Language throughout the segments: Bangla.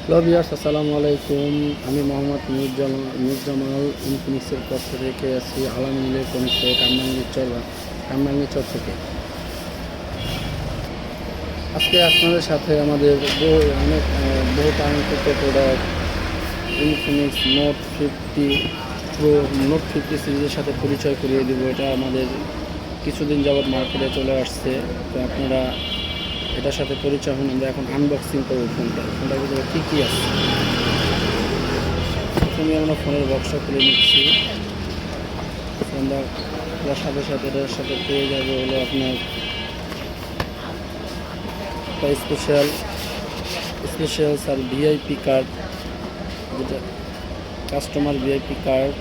হ্যালো ভিউয়ার্স, আসসালামু আলাইকুম। আমি মোহাম্মদ নুরজামাল ইনফিনিক্সের পক্ষ থেকে আছি আলামিন ইলেকট্রনিক্সে কামরাঙ্গীরচর থেকে। আজকে আপনাদের সাথে আমাদের বহু কাঙ্ক্ষিত প্রোডাক্ট ইনফিনিক্স নোট 50 সিরিজের সাথে পরিচয় করিয়ে দেবো। এটা আমাদের কিছুদিন যাবৎ মার্কেটে চলে আসছে, তো আপনারা এটার সাথে পরিচয় হন। আমরা এখন আনবক্সিং করব ফোনটার ভিতরে কী কী আছে। প্রথমে আমরা ফোনের বক্সটা খুলে নিচ্ছি। আমরা খোলার সাথে সাথে এটার সাথে পেয়ে যাবে হলো আপনার একটা স্পেশাল আর ভিআইপি কার্ড, যেটা কাস্টমার ভিআইপি কার্ড।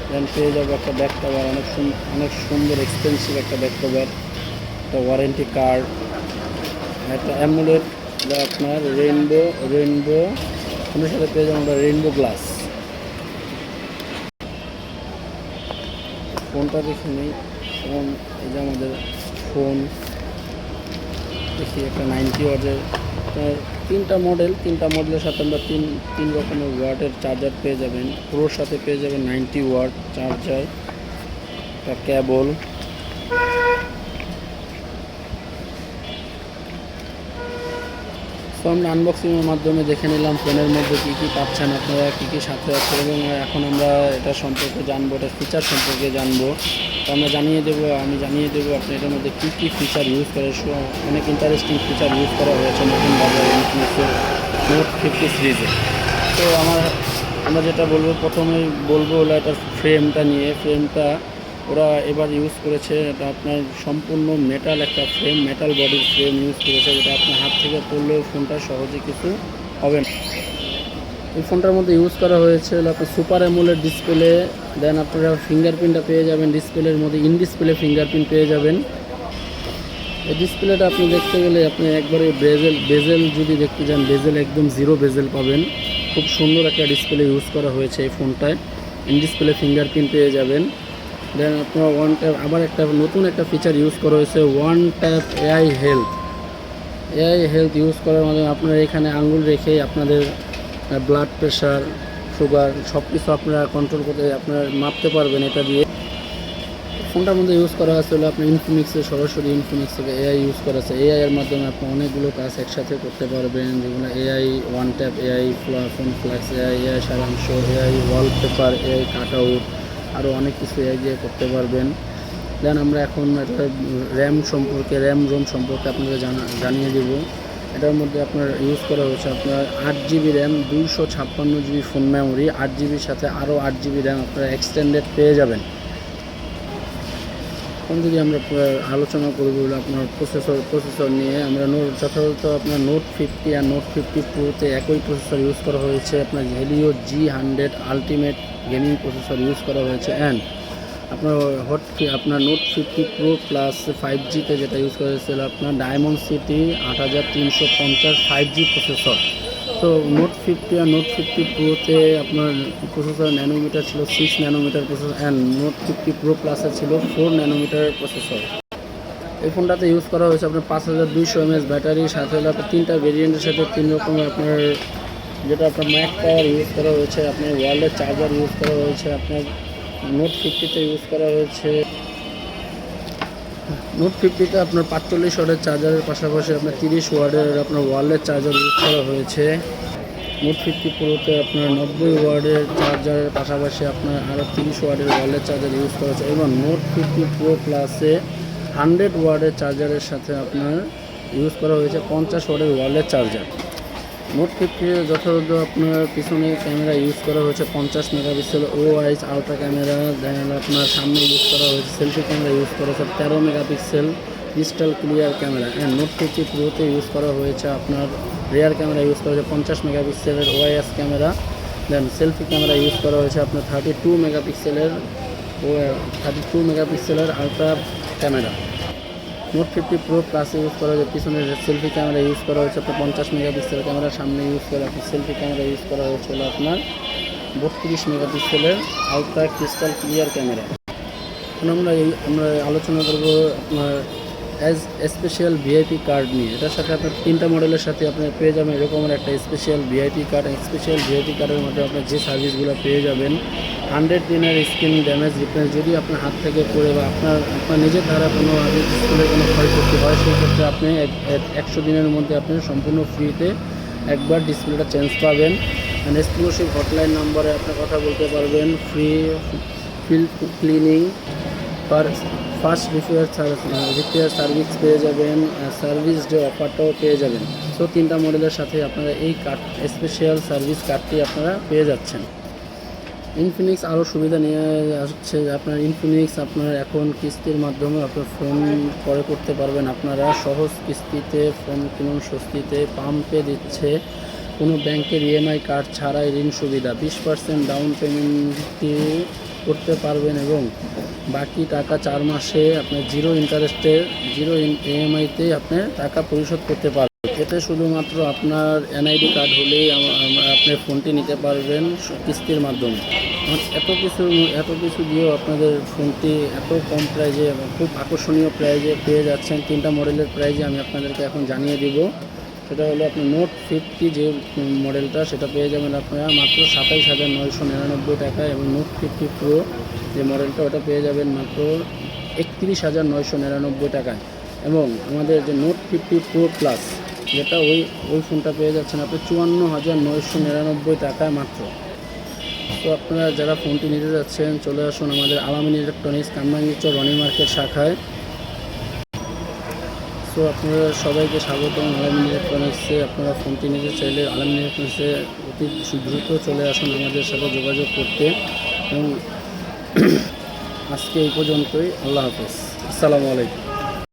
দেন পেয়ে যাবে একটা ব্যাক কভার, অনেক সুন্দর এক্সপেন্সিভ একটা ব্যাক কভার, একটা ওয়ারেন্টি কার্ড, একটা অ্যামুলেট, যা আপনার রেইনবো ফোনের সাথে পেয়ে যাবেন আমরা রেইনবো গ্লাস। ফোনটা দেখে নিই। ফোন এই যে আমাদের ফোন দেখি, একটা 90 ওয়াটের তিনটা মডেলের সাথে আমরা তিন রকমের ওয়াটের চার্জার পেয়ে যাবেন। প্রোর সাথে পেয়ে যাবেন 90 ওয়াট চার্জার, একটা কেবল। তো আমরা আনবক্সিংয়ের মাধ্যমে দেখে নিলাম ফোনের মধ্যে কী কী পাচ্ছেন আপনারা, কী কী সাথে আছে, এবং এখন আমরা এটা সম্পর্কে জানবো, এটার ফিচার সম্পর্কে জানবো। তো আমি জানিয়ে দেবো আপনি এটার মধ্যে কী কী ফিচার ইউজ করে। অনেক ইন্টারেস্টিং ফিচার ইউজ করা হয়েছে নতুন বাজারে ইনফিনিক্সের নোট 50 সিরিজে। তো আমরা যেটা প্রথমেই বলবো হলো এটার ফ্রেমটা নিয়ে। ফ্রেমটা ওরা এবার ইউজ করেছে, এটা আপনার সম্পূর্ণ মেটাল বডির ফ্রেম ইউজ করেছে, যেটা আপনার হাত থেকে পড়লেও ফোনটা সহজে কিছু হবে না। এই ফোনটার মধ্যে ইউজ করা হয়েছে আপনার সুপার অ্যামোলেড ডিসপ্লে। দেন আপনারা ফিঙ্গারপ্রিন্টটা পেয়ে যাবেন ডিসপ্লের মধ্যে, ইন ডিসপ্লে ফিঙ্গারপ্রিন্ট পেয়ে যাবেন। এই ডিসপ্লেটা আপনি দেখতে গেলে আপনি একবারে বেজেল যদি দেখতে যান, বেজেল একদম জিরো বেজেল পাবেন। খুব সুন্দর একটা ডিসপ্লে ইউজ করা হয়েছে এই ফোনটায়। ইন ডিসপ্লে ফিঙ্গারপ্রিন্ট পেয়ে যাবেন। দেন আপনার আবার নতুন একটা ফিচার ইউজ করা হয়েছে, one tap AI health use করার মাধ্যমে আপনারা এখানে আঙ্গুল রেখেই আপনাদের ব্লাড প্রেশার, সুগার সব কিছু আপনারা কন্ট্রোল করতে মাপতে পারবেন এটা দিয়ে। ফোনটার মধ্যে ইউজ করা আছে হলো আপনার সরাসরি ইনফিনিক্স থেকে এআই ইউজ করা আছে। এআই এর মাধ্যমে আপনি অনেকগুলো কাজ একসাথে করতে পারবেন, যেগুলো AI one tap AI, phone ফ্ল্যাক্স এআই সারাংশ, AI wallpaper, AI cut out, আরও অনেক কিছু এআই দিয়ে করতে পারবেন। দেন আমরা এখন র্যাম রোম সম্পর্কে আপনাদের জানিয়ে দেব। এটার মধ্যে আপনার ইউজ করা হয়েছে আপনার 8GB RAM, 256GB phone memory, 8GBর সাথে আরও 8GB র্যাম আপনারা এক্সটেন্ডেড পেয়ে যাবেন। এখন যদি আমরা আলোচনা করবো আপনার প্রসেসর নিয়ে, আমরা যথাযথ আপনার নোট 50 আর নোট 50 প্রোতে একই প্রসেসর ইউজ করা হয়েছে। আপনার Helio G100 ultimate gaming processor use করা হয়েছে। অ্যান্ড আপনার নোট 50 প্রো প্লাস 5Gতে যেটা ইউজ করা হয়েছিল আপনার ডায়মন্ড সিটি 8350 5G প্রসেসর। তো নোট 50 আর নোট 50 প্রোতে আপনার প্রসেসর ন্যানোমিটার ছিল 6 nanometre processor, and note 50 pro প্লাসে ছিল 4 ন্যানোমিটারের প্রসেসর। এই ফোনটাতে ইউজ করা হয়েছে আপনার 5200 mAh ব্যাটারি, সাথে হলো আপনার তিনটা ভেরিয়েন্টের সাথে 3 রকমের আপনার যেটা আপনার ম্যাক পাওয়ার ইউজ করা হয়েছে, আপনার ওয়ারলেস চার্জার ইউজ করা হয়েছে। আপনার নোট 50তে ইউজ করা হয়েছে, নোট 50তে আপনার 45 ওয়াটের চার্জারের পাশাপাশি আপনার 30 ওয়াটের আপনার ওয়ারলেস চার্জার ইউজ করা হয়েছে। নোট 50 প্রোতে আপনার 90 ওয়াটের চার্জারের পাশাপাশি আপনার আরও 30 ওয়াটের ওয়ারলেস চার্জার ইউজ করা হয়েছে। এবং নোট 50 প্রো প্লাসে 100 ওয়াটের চার্জারের সাথে আপনার ইউজ করা হয়েছে 50 ওয়াটের ওয়ারলেস চার্জার। নোট 50 যথাযথ আপনার পিছনে ক্যামেরা ইউজ করা হয়েছে 50 মেগাপিক্সেল OIS আলট্রা ক্যামেরা। দেন আপনার সামনে ইউজ করা হয়েছে সেলফি ক্যামেরা ইউজ করা হয়েছে 13 megapixel crystal clear camera. And note 50 প্রোতে ইউজ করা হয়েছে আপনার রিয়ার ক্যামেরা ইউজ করা হয়েছে 50 মেগাপিক্সেলের OIS ক্যামেরা। দেন সেলফি ক্যামেরা ইউজ করা হয়েছে আপনার 32 মেগাপিক্সেলের আলট্রা ক্যামেরা। নোট 50 প্রো প্লাসে ইউজ করা হয়েছে পিছনের সেলফি ক্যামেরা ইউজ করা হয়েছে আপনার 50 মেগাপিক্সেল ক্যামেরা, সামনে ইউজ করে আপনার সেলফি ক্যামেরা ইউজ করা হয়েছিল আপনার 32 মেগাপিক্সেলের আলট্রা ক্রিস্টাল ক্লিয়ার ক্যামেরা। এখন আমরা আলোচনা করব আপনার অ্যাজ স্পেশাল ভিআইপি কার্ড নিয়ে। এটার সাথে আপনার 3টা মডেলের সাথে আপনার পেয়ে যাবেন এরকমের একটা special VIP card. Special VIP কার্ডের মধ্যে আপনার যে সার্ভিসগুলো পেয়ে যাবেন 100 দিনের স্ক্রিন ড্যামেজ রিপ্লেস যদি আপনার হাত থেকে পড়ে বা আপনার নিজের দ্বারা কোনো স্কুলের কোনো ক্ষয়ক্ষতি হয়, সেই ক্ষেত্রে আপনি 100 দিনের মধ্যে আপনি সম্পূর্ণ ফ্রিতে একবার ডিসপ্লেটা চেঞ্জ পাবেন। এক্সক্লুসিভ হটলাইন নাম্বারে আপনি কথা বলতে পারবেন। ফ্রি ফিল্ড ক্লিনিং পার ফার্স্ট রিপেয়ার সার্ভিস পেয়ে যাবেন, সার্ভিস ডে অফারটাও পেয়ে যাবেন। সো 3টা মডেলের সাথে আপনারা এই কার্ড স্পেশাল সার্ভিস কার্ডটি আপনারা পেয়ে যাচ্ছেন। ইনফিনিক্স আরও সুবিধা নিয়ে আসছে। আপনার ইনফিনিক্স আপনার এখন কিস্তির মাধ্যমে আপনার ফোন ক্রয় করতে পারবেন। আপনারা সহজ কিস্তিতে ফোন কিনুন স্বস্তিতে। পাম্পে দিচ্ছে কোনো ব্যাংকের ইএমআই কার্ড ছাড়াই ঋণ সুবিধা। 20% ডাউন পেমেন্টটি করতে পারবেন এবং বাকি টাকা 4 মাসে আপনার জিরো ইএমআইতে আপনি টাকা পরিশোধ করতে পারবেন। এতে শুধুমাত্র আপনার এনআইডি কার্ড হলেই আপনি ফোনটি নিতে পারবেন কিস্তির মাধ্যমে। এত কিছু দিয়েও আপনাদের ফোনটি এত কম প্রাইজে এবং খুব আকর্ষণীয় প্রাইজে পেয়ে যাচ্ছেন। 3টা মডেলের প্রাইজে আমি আপনাদেরকে এখন জানিয়ে দিব। সেটা হলো আপনার নোট 50 যে মডেলটা, সেটা পেয়ে যাবেন আপনারা মাত্র 27,999 টাকায়, এবং নোট 50 প্রো যে মডেলটা ওটা পেয়ে যাবেন মাত্র 31,999 টাকায়। এবং আমাদের যে নোট 50 প্রো প্লাস যেটা ওই ফোনটা পেয়ে যাচ্ছেন আপনি 54,999 টাকায় মাত্র। তো আপনারা যারা ফোনটি নিতে যাচ্ছেন চলে আসুন আমাদের আলামিন ইলেকট্রনিক্স, কামরাঙ্গীরচর রনি মার্কেট শাখায়। তো আপনারা সবাইকে স্বাগতম আলামিন ইলেকট্রনিক্সে। আপনারা ফোনটি নিতে চাইলে আলামিন ইলেকট্রনিক্সে অতি দ্রুত চলে আসুন আমাদের সাথে যোগাযোগ করতে। এবং আজকে এই পর্যন্তই। আল্লাহ হাফেজ, আসসালামু আলাইকুম।